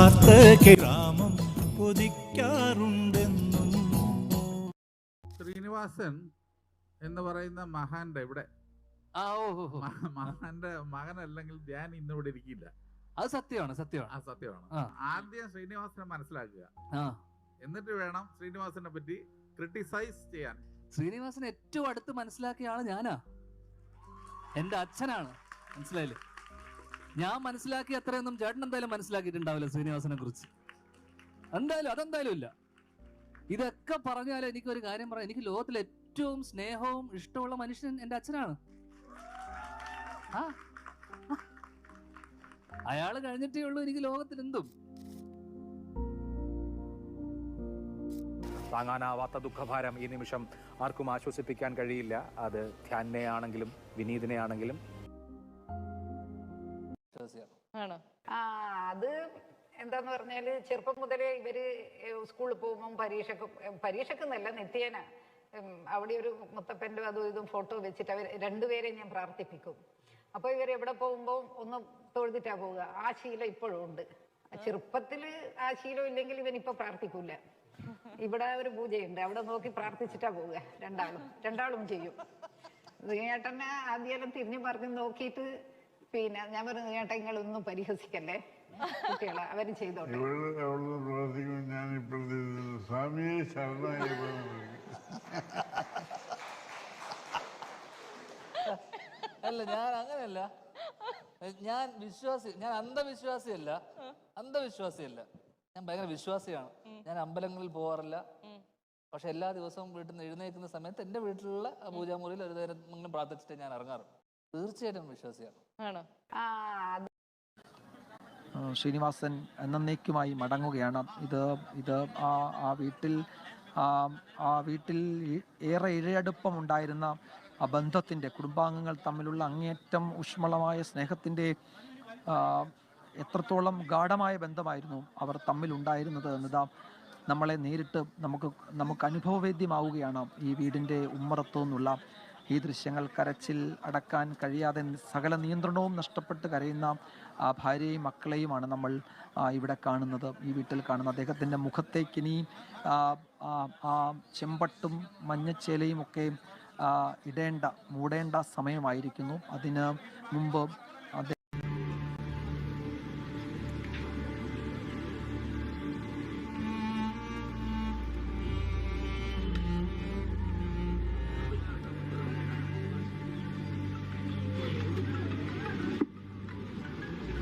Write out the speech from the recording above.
കാത്ത ഗ്രാമം കൊതിക്കാറുണ്ടെന്നും. ശ്രീനിവാസൻ എന്ന് പറയുന്ന മഹാന്റെ ഇവിടെ മഹാന്റെ മകനല്ലെങ്കിൽ ഞാൻ ഇന്നിവിടെ ഇരിക്കില്ല. അത് സത്യമാണ്. സത്യമാണ്. ആദ്യം ശ്രീനിവാസനെ മനസ്സിലാക്കുക, എന്നിട്ട് വേണം ശ്രീനിവാസനെ പറ്റി ക്രിട്ടിസൈസ് ചെയ്യാൻ. ശ്രീനിവാസൻ ഏറ്റവും അടുത്ത് മനസ്സിലാക്കിയ ആള് ഞാനാ, എന്റെ അച്ഛനാണ്. മനസ്സിലായില്ലേ? ഞാൻ മനസ്സിലാക്കിയ അത്രയൊന്നും ചേട്ടൻ എന്തായാലും മനസ്സിലാക്കിയിട്ടുണ്ടാവില്ല ശ്രീനിവാസനെ കുറിച്ച്. അതെന്തായാലും ഇല്ല. ഇതൊക്കെ പറഞ്ഞാലും എനിക്കൊരു കാര്യം പറയാം, എനിക്ക് ലോകത്തിൽ ഏറ്റവും സ്നേഹവും ഇഷ്ടമുള്ള മനുഷ്യൻ എന്റെ അച്ഛനാണ്. അയാള് കഴിഞ്ഞിട്ടേ ഉള്ളൂ എനിക്ക് ലോകത്തിൽ എന്തും. താങ്ങാനാവാത്ത ദുഃഖഭാരം ഈ നിമിഷം ആർക്കും ആശ്വസിപ്പിക്കാൻ കഴിയില്ല. അത് ധ്യാനെ ആണെങ്കിലും വിനീതിനെ ആണെങ്കിലും. അത് എന്താന്ന് പറഞ്ഞാല് ചെറുപ്പം മുതലേ ഇവര് സ്കൂളിൽ പോകുമ്പോൾ പരീക്ഷക്കെന്നല്ല നിത്യേന അവിടെ ഒരു മുത്തപ്പൻ്റെ അതും ഇതും ഫോട്ടോ വെച്ചിട്ട് അവർ രണ്ടുപേരെ ഞാൻ പ്രാർത്ഥിപ്പിക്കും. അപ്പൊ ഇവർ എവിടെ പോകുമ്പോൾ ഒന്ന് തൊഴുതിട്ടാ പോവുക. ആ ശീലം ഇപ്പോഴും ഉണ്ട്. ചെറുപ്പത്തില് ആ ശീലം ഇല്ലെങ്കിൽ ഇവനിപ്പൊ പ്രാർത്ഥിക്കൂല. ഇവിടെ ഒരു പൂജയുണ്ട്, അവിടെ നോക്കി പ്രാർത്ഥിച്ചിട്ടാ പോവുക. രണ്ടാളും ചെയ്യും. ചേട്ടനെ ആദ്യം തിരിഞ്ഞു പറഞ്ഞ് നോക്കിയിട്ട് പിന്നെ ഞാൻ പറഞ്ഞു, ചേട്ടാ നിങ്ങളൊന്നും പരിഹസിക്കല്ലേ, കുട്ടികളെ അവര് ചെയ്തോട്ടെ. അല്ല, ഞാൻ അങ്ങനെയല്ല. ഞാൻ അന്ധവിശ്വാസിയല്ല. ഞാൻ ഭയങ്കര വിശ്വാസിയാണ്. ഞാൻ അമ്പലങ്ങളിൽ പോകാറില്ല. പക്ഷെ എല്ലാ ദിവസവും വീട്ടിൽ നിന്ന് എഴുന്നേൽക്കുന്ന സമയത്ത് എൻ്റെ വീട്ടിലുള്ള പൂജാമുറിയിൽ ഒരു നേരം പ്രാർത്ഥിച്ചിട്ട് ഞാൻ ഇറങ്ങാറ്. തീർച്ചയായിട്ടും വിശ്വാസിയാണ്. ശ്രീനിവാസൻ എന്നേക്കുമായി മടങ്ങുകയാണ്. ഇത് ആ വീട്ടിൽ ഏറെ ഇഴയടുപ്പമുണ്ടായിരുന്ന ആ ബന്ധത്തിൻ്റെ, കുടുംബാംഗങ്ങൾ തമ്മിലുള്ള അങ്ങേയറ്റം ഊഷ്മളമായ സ്നേഹത്തിൻ്റെ എത്രത്തോളം ഗാഢമായ ബന്ധമായിരുന്നു അവർ തമ്മിലുണ്ടായിരുന്നത് എന്നതാ നമ്മളെ നേരിട്ട് നമുക്ക് അനുഭവവേദ്യമാവുകയാണ്. ഈ വീടിൻ്റെ ഉമ്മറത്തു നിന്നുള്ള ഈ ദൃശ്യങ്ങൾ, കരച്ചിൽ അടക്കാൻ കഴിയാതെ സകല നിയന്ത്രണവും നഷ്ടപ്പെട്ട് കരയുന്ന ഭാര്യയും മക്കളെയുമാണ് നമ്മൾ ഇവിടെ കാണുന്നത്, ഈ വീട്ടിൽ കാണുന്നത്. അദ്ദേഹത്തിൻ്റെ മുഖത്തേക്ക് ഇനി ആ ചെമ്പട്ടും മഞ്ഞച്ചേലയും ഒക്കെ മൂടേണ്ട സമയമായിരിക്കുന്നു. അതിന് മുമ്പ്